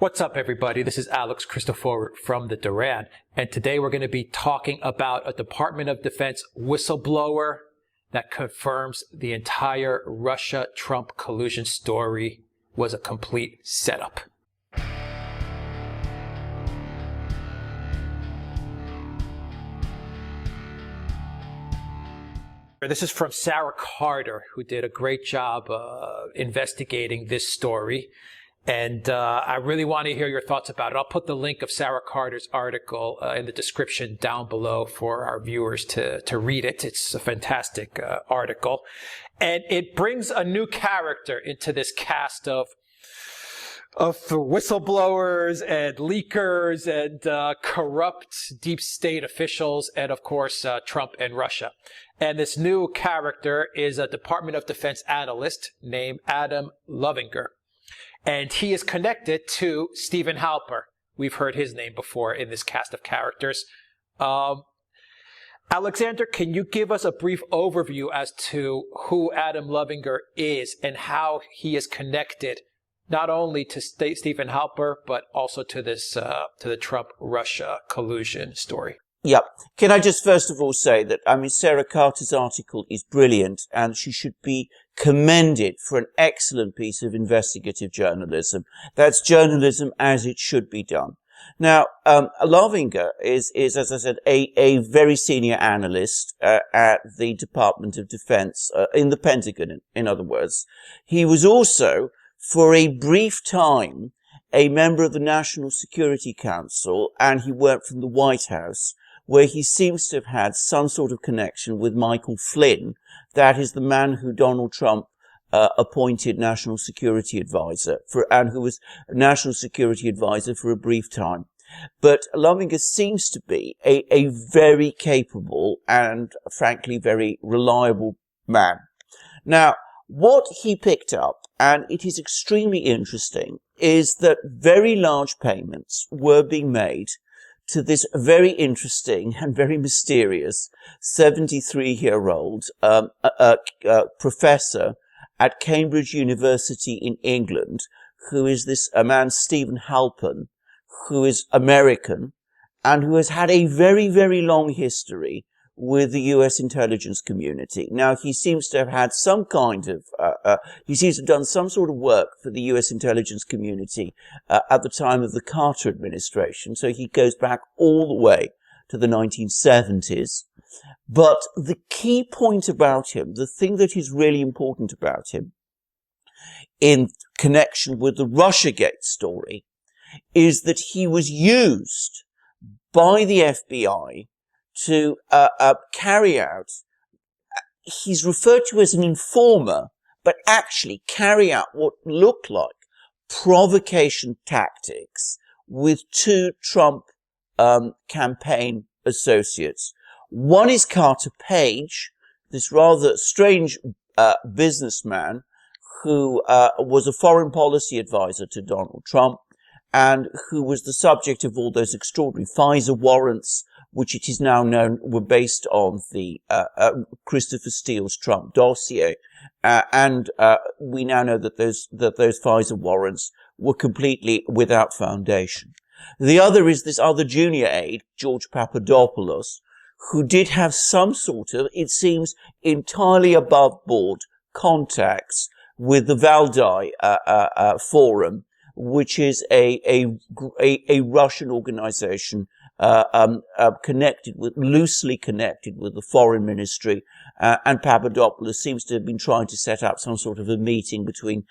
What's up, everybody? This is Christoforou from the Duran, and today we're going to be talking about a Department of Defense whistleblower that confirms the entire Russia-Trump collusion story was a complete setup. This is from Sara Carter, who did a great job investigating this story. And I really want to hear your thoughts about it. I'll put the link of Sara Carter's article in the description down below for our viewers to read it. It's a fantastic article. And it brings a new character into this cast of whistleblowers and leakers and corrupt deep state officials and, of course, Trump and Russia. And this new character is a Department of Defense analyst named Adam Lovinger. And he is connected to Steven Halpern. We've heard his name before in this cast of characters. Alexander, can you give us a brief overview as to who Adam Lovinger is and how he is connected not only to Steven Halpern, but also to this to the Trump-Russia collusion story? Yep. Can I just first of all say that, Sara Carter's article is brilliant and she should be commended for an excellent piece of investigative journalism. That's journalism as it should be done. Now, Lovinger is, as I said, a very senior analyst at the Department of Defense, in the Pentagon, in other words. He was also, for a brief time, a member of the National Security Council, and he worked from the White House, where he seems to have had some sort of connection with Michael Flynn. That is the man who Donald Trump appointed National Security Advisor and who was National Security Advisor for a brief time. But Lovinger seems to be a very capable and, frankly, very reliable man. Now, what he picked up, and it is extremely interesting, is that very large payments were being made to this very interesting and very mysterious 73-year-old professor at Cambridge University in England, who is a man, Steven Halpern, who is American and who has had a very, very long history with the U.S. intelligence community. Now, he seems to have had some kind of, he seems to have done some sort of work for the U.S. intelligence community at the time of the Carter administration. So he goes back all the way to the 1970s. But the key point about him, the thing that is really important about him in connection with the Russiagate story, is that he was used by the FBI to carry out, he's referred to as an informer, but actually carry out what looked like provocation tactics with two Trump campaign associates. One is Carter Page, this rather strange businessman who was a foreign policy advisor to Donald Trump and who was the subject of all those extraordinary FISA warrants, which it is now known were based on the Christopher Steele's Trump dossier, and we now know that those FISA warrants were completely without foundation. The other is this other junior aide, George Papadopoulos, who did have some sort of, it seems, entirely above board contacts with the Valdai Forum, which is a Russian organization loosely connected with the foreign ministry, and Papadopoulos seems to have been trying to set up some sort of a meeting between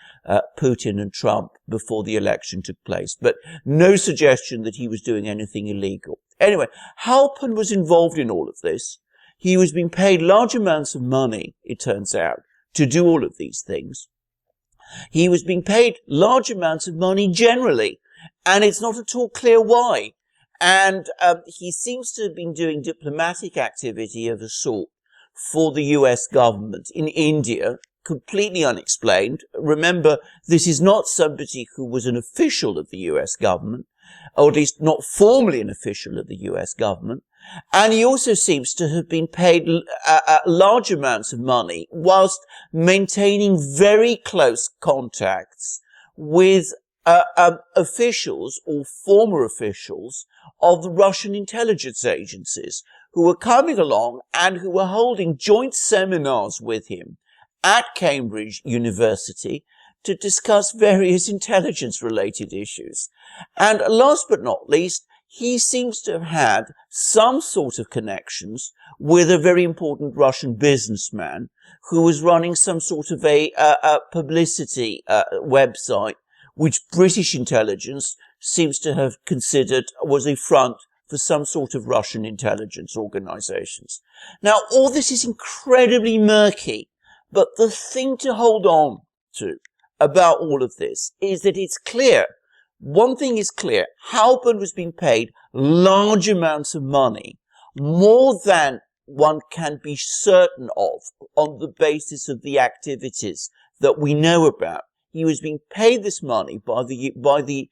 Putin and Trump before the election took place, but no suggestion that he was doing anything illegal. Anyway, Halpern was involved in all of this. He was being paid large amounts of money, it turns out, to do all of these things. He was being paid large amounts of money generally, and it's not at all clear why. And he seems to have been doing diplomatic activity of a sort for the US government in India, completely unexplained. Remember, this is not somebody who was an official of the US government, or at least not formally an official of the US government. And he also seems to have been paid large amounts of money whilst maintaining very close contacts with officials or former officials of the Russian intelligence agencies who were coming along and who were holding joint seminars with him at Cambridge University to discuss various intelligence-related issues. And last but not least, he seems to have had some sort of connections with a very important Russian businessman who was running some sort of a publicity website, which British intelligence seems to have considered was a front for some sort of Russian intelligence organizations. Now, all this is incredibly murky, but the thing to hold on to about all of this is that it's clear. One thing is clear. Halpern was being paid large amounts of money, more than one can be certain of on the basis of the activities that we know about. He was being paid this money by the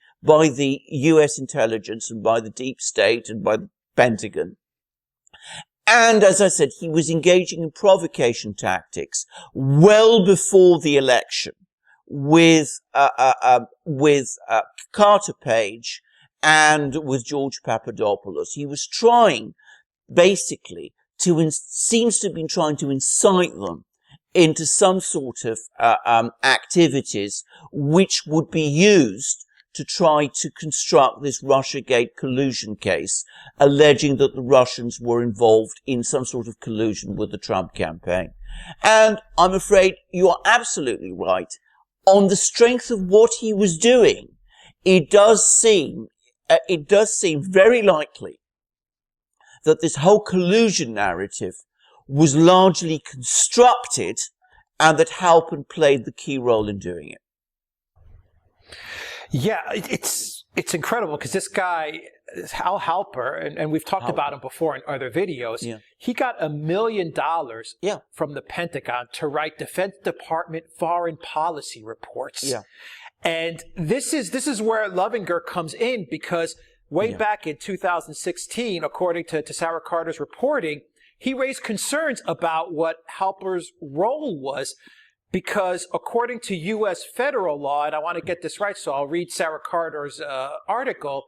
US intelligence and by the deep state and by the Pentagon. And as I said, he was engaging in provocation tactics well before the election with Carter Page and with George Papadopoulos. He was trying basically seems to have been trying to incite them into some sort of activities which would be used to try to construct this Russiagate collusion case, alleging that the Russians were involved in some sort of collusion with the Trump campaign. And I'm afraid you are absolutely right. On the strength of what he was doing, it does seem very likely that this whole collusion narrative was largely constructed and that Halpern played the key role in doing it. Yeah, it's incredible because this guy, Al Halper, and we've talked about him before in other videos, he got $1 million from the Pentagon to write Defense Department foreign policy reports. Yeah. And this is where Lovinger comes in, because way back in 2016, according to Sara Carter's reporting, he raised concerns about what Halper's role was, because according to U.S. federal law, and I want to get this right, so I'll read Sara Carter's article,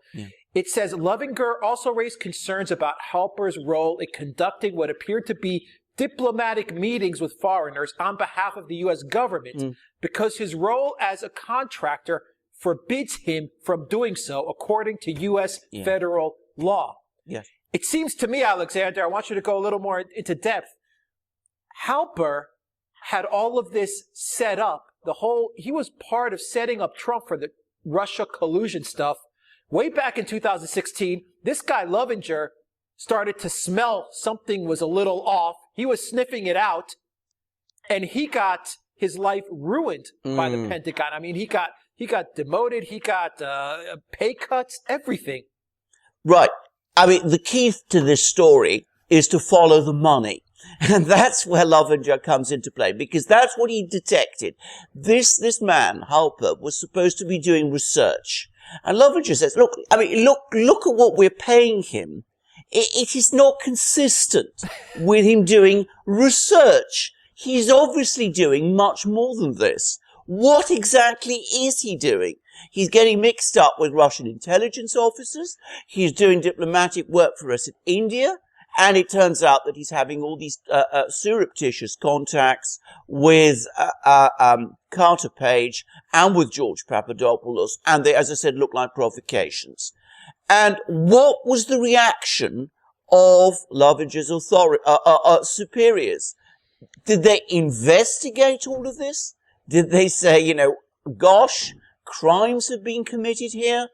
it says Lovinger also raised concerns about Halper's role in conducting what appeared to be diplomatic meetings with foreigners on behalf of the U.S. government, because his role as a contractor forbids him from doing so, according to U.S. federal law. Yes. It seems to me, Alexander, I want you to go a little more into depth. Halper had all of this set up. He was part of setting up Trump for the Russia collusion stuff. Way back in 2016, this guy Lovinger started to smell something was a little off. He was sniffing it out, and he got his life ruined by the Pentagon. I mean, he got demoted, he got pay cuts, everything. Right. I mean, the key to this story is to follow the money. And that's where Lovinger comes into play, because that's what he detected. This man, Halper, was supposed to be doing research. And Lovinger says, look at what we're paying him. It is not consistent with him doing research. He's obviously doing much more than this. What exactly is he doing? He's getting mixed up with Russian intelligence officers. He's doing diplomatic work for us in India. And it turns out that he's having all these surreptitious contacts with Carter Page and with George Papadopoulos. And they, as I said, look like provocations. And what was the reaction of Lovinger's superiors? Did they investigate all of this? Did they say, gosh, crimes have been committed here?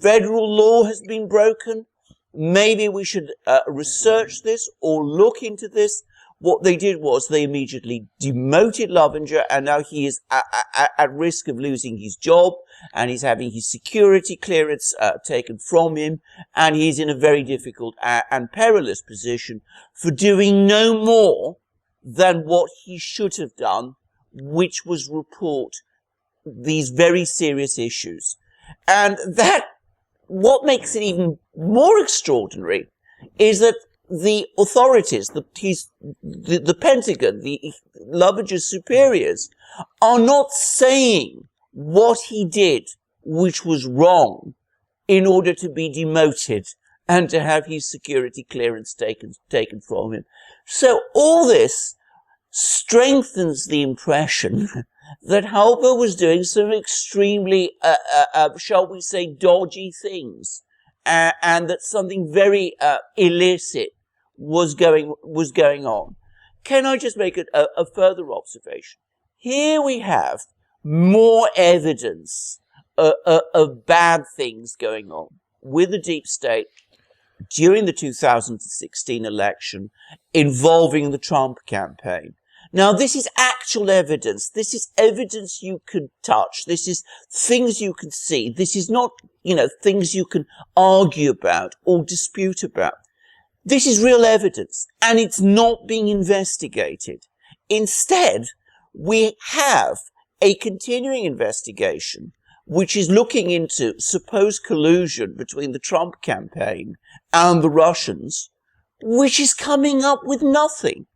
Federal law has been broken? Maybe we should research this or look into this. What they did was they immediately demoted Lovinger, and now he is at risk of losing his job, and he's having his security clearance taken from him, and he's in a very difficult and perilous position for doing no more than what he should have done, which was report these very serious issues. And what makes it even more extraordinary is that the authorities, the Pentagon, Lovinger's superiors, are not saying what he did, which was wrong, in order to be demoted and to have his security clearance taken from him. So all this strengthens the impression that Halper was doing some extremely, shall we say, dodgy things, and that something very illicit was going on. Can I just make a further observation? Here we have more evidence of bad things going on with the deep state during the 2016 election involving the Trump campaign. Now, this is actual evidence. This is evidence you can touch. This is things you can see. This is not, things you can argue about or dispute about. This is real evidence, and it's not being investigated. Instead, we have a continuing investigation which is looking into supposed collusion between the Trump campaign and the Russians, which is coming up with nothing.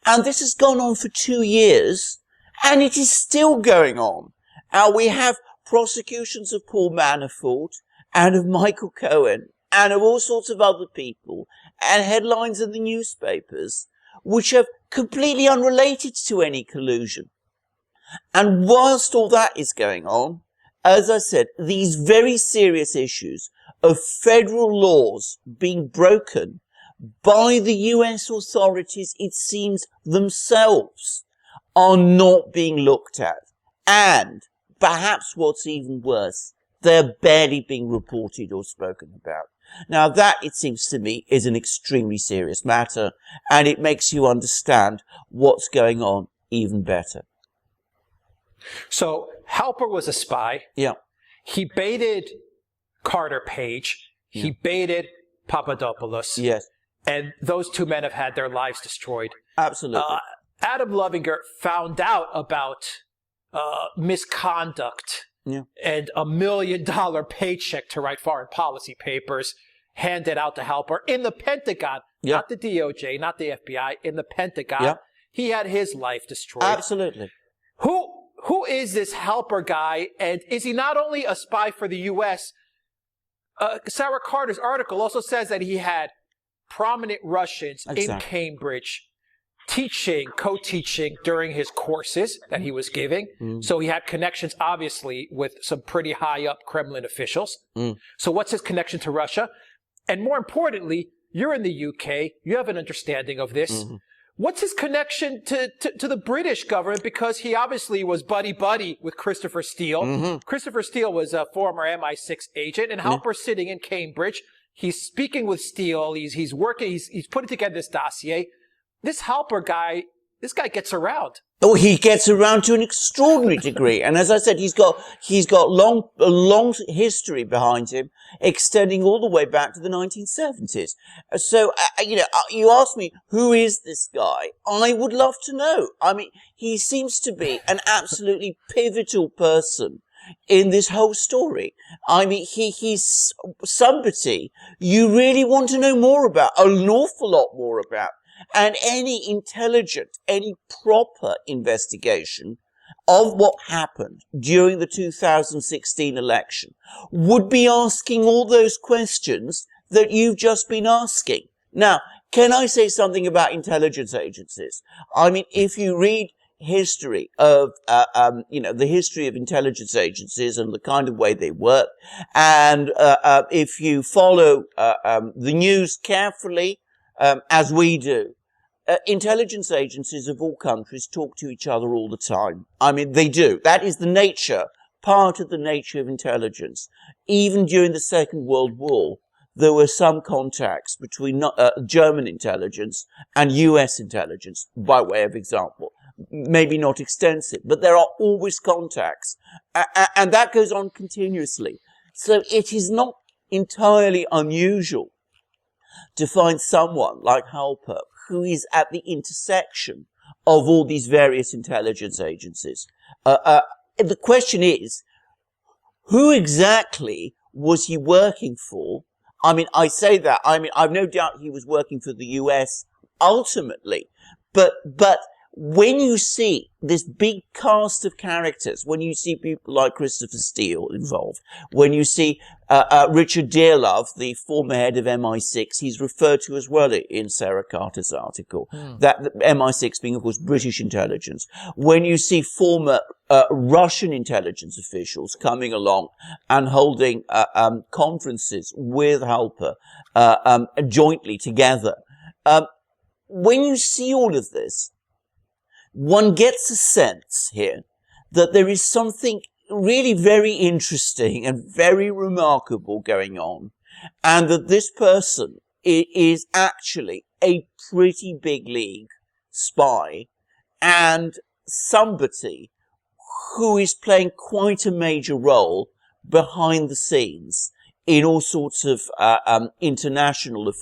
And this has gone on for 2 years, and it is still going on. And we have prosecutions of Paul Manafort and of Michael Cohen and of all sorts of other people, and headlines in the newspapers which are completely unrelated to any collusion. And whilst all that is going on, as I said, these very serious issues of federal laws being broken by the US authorities, it seems, themselves, are not being looked at. And perhaps what's even worse, they're barely being reported or spoken about. Now that, it seems to me, is an extremely serious matter, and it makes you understand what's going on even better. So Halper was a spy. Yeah. He baited Carter Page. He baited Papadopoulos. Yes. And those two men have had their lives destroyed. Absolutely. Adam Lovinger found out about misconduct and $1 million paycheck to write foreign policy papers handed out to Halper in the Pentagon, not the DOJ, not the FBI, in the Pentagon. He had his life destroyed. Absolutely. Who is this Halper guy, and is he not only a spy for the U.S., Sara Carter's article also says that he had prominent Russians in Cambridge co-teaching during his courses that he was giving. So he had connections, obviously, with some pretty high-up Kremlin officials. So what's his connection to Russia? And more importantly, you're in the UK. You have an understanding of this. What's his connection to the British government? Because he obviously was buddy-buddy with Christopher Steele. Christopher Steele was a former MI6 agent, and Halper's sitting in Cambridge. He's speaking with Steele. He's working. He's putting together this dossier. This Halper guy, this guy gets around. Oh, he gets around to an extraordinary degree. And as I said, he's got a long history behind him, extending all the way back to the 1970s. So, you ask me, who is this guy? I would love to know. I mean, he seems to be an absolutely pivotal person in this whole story. I mean, he's somebody you really want to know more about, an awful lot more about. And any intelligent, any proper investigation of what happened during the 2016 election would be asking all those questions that you've just been asking. Now, can I say something about intelligence agencies? I mean, if you read history of, the history of intelligence agencies and the kind of way they work, and if you follow the news carefully, as we do, intelligence agencies of all countries talk to each other all the time. I mean, they do. That is the nature, part of the nature of intelligence. Even during the Second World War, there were some contacts between German intelligence and US intelligence, by way of example. Maybe not extensive, but there are always contacts. And that goes on continuously. So it is not entirely unusual to find someone like Halper who is at the intersection of all these various intelligence agencies. The question is, who exactly was he working for? I mean, I say that. I mean, I've no doubt he was working for the US ultimately, but when you see this big cast of characters, when you see people like Christopher Steele involved, when you see Richard Dearlove, the former head of MI6, he's referred to as well in Sara Carter's article, that MI6 being, of course, British intelligence. When you see former Russian intelligence officials coming along and holding conferences with Halper jointly together, when you see all of this, one gets a sense here that there is something really very interesting and very remarkable going on, and that this person is actually a pretty big league spy and somebody who is playing quite a major role behind the scenes in all sorts of international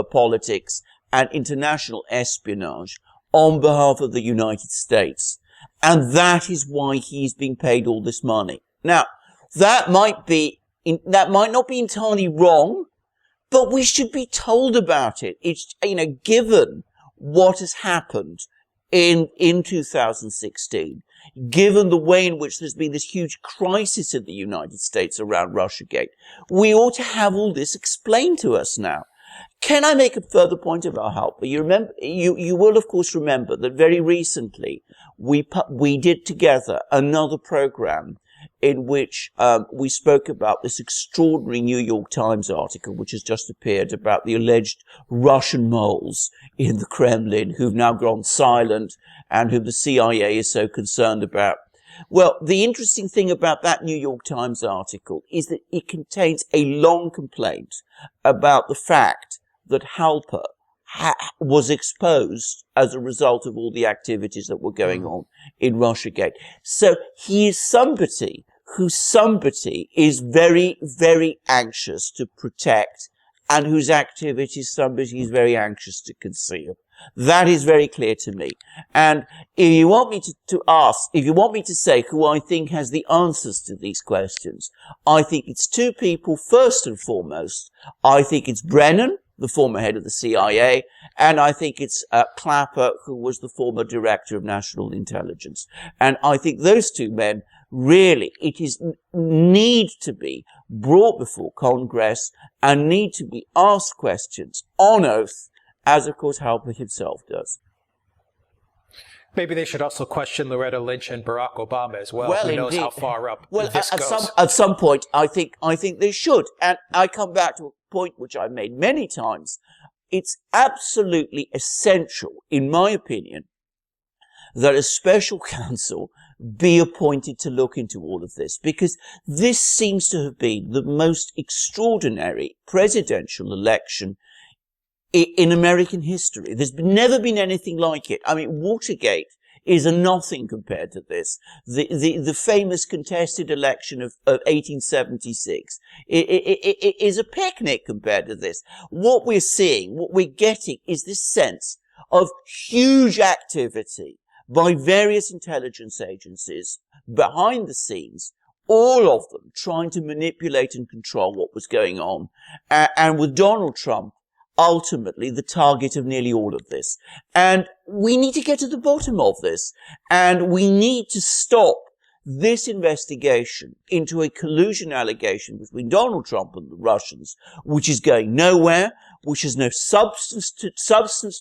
politics and international espionage on behalf of the United States. And that is why he's being paid all this money. Now, that might not be entirely wrong, but we should be told about it. It's, given what has happened in 2016, given the way in which there's been this huge crisis in the United States around Russiagate, we ought to have all this explained to us now. Can I make a further point about Halper? You will of course remember that very recently we did together another program in which we spoke about this extraordinary New York Times article which has just appeared about the alleged Russian moles in the Kremlin who've now gone silent and whom the CIA is so concerned about. Well, the interesting thing about that New York Times article is that it contains a long complaint about the fact that Halper was exposed as a result of all the activities that were going on in Russiagate. So he is somebody is very, very anxious to protect and whose activities somebody is very anxious to conceal. That is very clear to me. And if you want me if you want me to say who I think has the answers to these questions, I think it's two people first and foremost. I think it's Brennan, the former head of the CIA, and I think it's Clapper, who was the former director of national intelligence. And I think those two men really, need to be brought before Congress and need to be asked questions on oath, as of course Halper himself does. Maybe they should also question Loretta Lynch and Barack Obama as well. Who knows how far up this goes? At some point, I think they should. And I come back to a point which I've made many times. It's absolutely essential, in my opinion, that a special counsel be appointed to look into all of this, because this seems to have been the most extraordinary presidential election in American history. There's never been anything like it. I mean, Watergate is a nothing compared to this. The famous contested election of 1876 is a picnic compared to this. What we're seeing, what we're getting is this sense of huge activity by various intelligence agencies behind the scenes, all of them trying to manipulate and control what was going on. And with Donald Trump ultimately the target of nearly all of this. And we need to get to the bottom of this. And we need to stop this investigation into a collusion allegation between Donald Trump and the Russians, which is going nowhere, which has no substance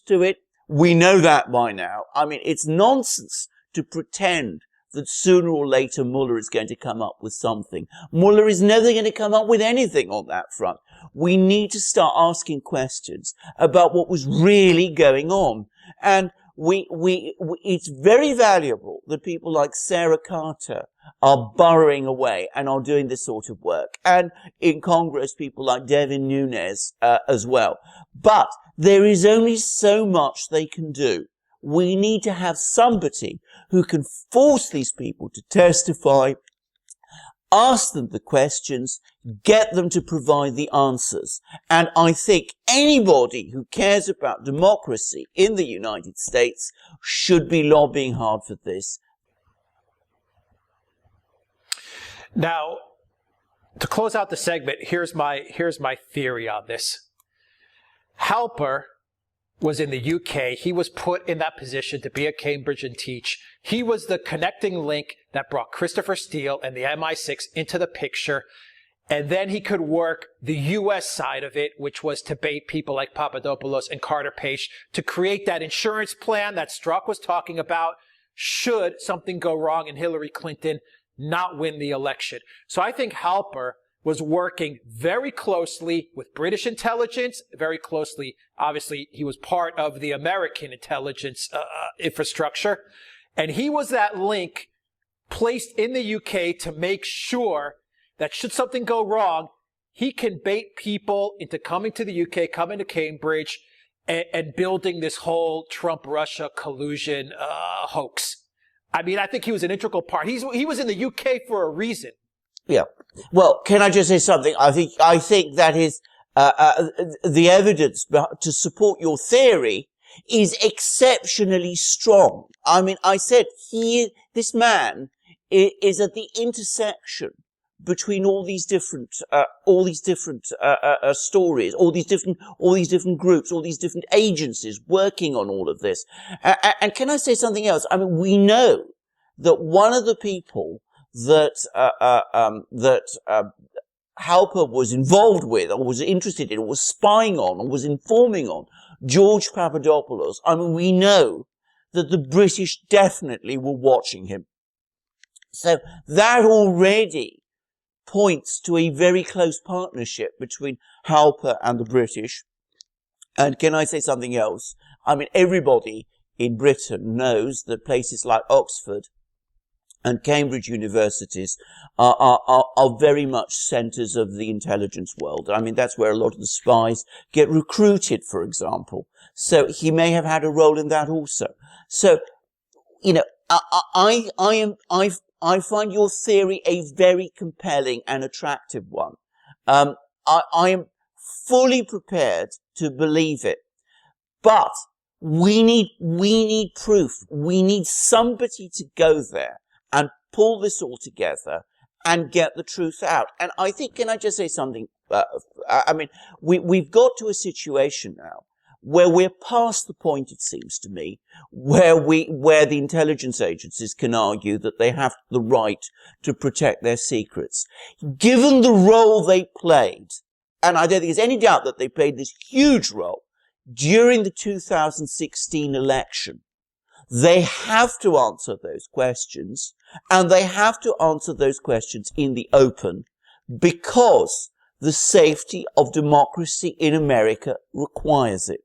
to it. We know that by now. I mean, it's nonsense to pretend that sooner or later Mueller is going to come up with something. Mueller is never going to come up with anything on that front. We need to start asking questions about what was really going on. And it's very valuable that people like Sara Carter are burrowing away and are doing this sort of work. And in Congress, people like Devin Nunes as well. But there is only so much they can do. We need to have somebody who can force these people to testify, ask them the questions, get them to provide the answers. And I think anybody who cares about democracy in the United States should be lobbying hard for this. Now, to close out the segment, here's my theory on this. Halper was in the UK. He was put in that position to be at Cambridge and teach. He was the connecting link that brought Christopher Steele and the MI6 into the picture. And then he could work the U.S. side of it, which was to bait people like Papadopoulos and Carter Page to create that insurance plan that Strzok was talking about should something go wrong and Hillary Clinton not win the election. So I think Halper was working very closely with British intelligence, very closely. Obviously, he was part of the American intelligence infrastructure. And he was that link placed in the UK to make sure that should something go wrong, he can bait people into coming to the UK, coming to Cambridge, and building this whole Trump-Russia collusion hoax. I mean, I think he was an integral part. He was in the UK for a reason. Yeah. Well, can I just say something? I think that is the evidence to support your theory is exceptionally strong. I mean, I said this man is at the intersection between all these different stories, all these different groups, all these different agencies working on all of this. And can I say something else? I mean, we know that one of the people that Halper was involved with, or was interested in, or was spying on, or was informing on, George Papadopoulos. I mean, we know that the British definitely were watching him. So that already points to a very close partnership between Halper and the British. And can I say something else? I mean, everybody in Britain knows that places like Oxford and Cambridge universities are very much centres of the intelligence world. I mean, that's where a lot of the spies get recruited, for example. So he may have had a role in that also. So, you know, I find your theory a very compelling and attractive one. I am fully prepared to believe it. But we need proof. We need somebody to go there and pull this all together and get the truth out. And I think, can I just say something? I mean, we've got to a situation now where we're past the point, it seems to me, where the intelligence agencies can argue that they have the right to protect their secrets. Given the role they played, and I don't think there's any doubt that they played this huge role during the 2016 election, they have to answer those questions, and they have to answer those questions in the open, because the safety of democracy in America requires it.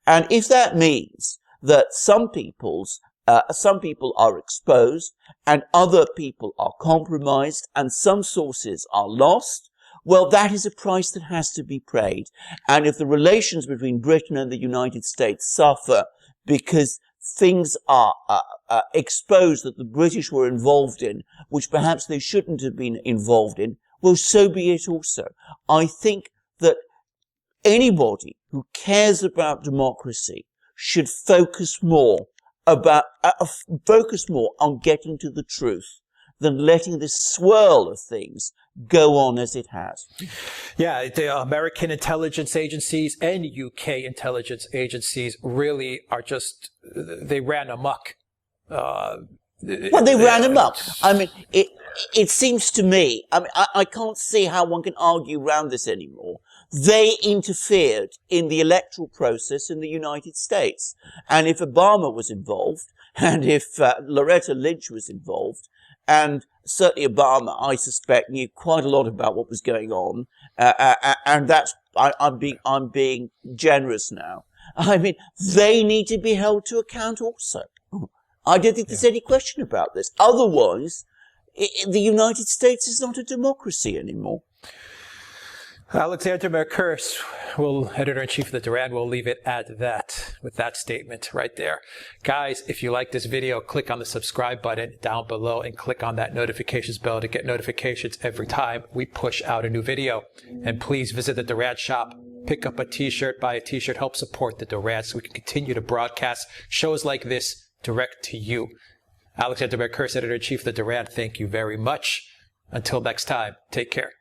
And if that means that some people are exposed and other people are compromised and some sources are lost, well, that is a price that has to be paid. And if the relations between Britain and the United States suffer because things are exposed that the British were involved in, which perhaps they shouldn't have been involved in, well, so be it also. I think that anybody who cares about democracy should focus more on getting to the truth than letting this swirl of things go on as it has. Yeah, the American intelligence agencies and UK intelligence agencies really are just, they ran amok. Well, they ran amok. I mean, it seems to me, I mean, I can't see how one can argue around this anymore. They interfered in the electoral process in the United States. And if Obama was involved, and if Loretta Lynch was involved, and certainly Obama, I suspect, knew quite a lot about what was going on, and that's, I'm being generous now. I mean, they need to be held to account also. I don't think there's any question about this. Otherwise, the United States is not a democracy anymore. Alexander Mercouris, editor-in-chief of the Duran, will leave it at that, with that statement right there. Guys, if you like this video, click on the subscribe button down below and click on that notifications bell to get notifications every time we push out a new video. And please visit the Duran shop, pick up a t-shirt, buy a t-shirt, help support the Duran so we can continue to broadcast shows like this direct to you. Alexander Mercouris, editor-in-chief of the Duran, thank you very much. Until next time, take care.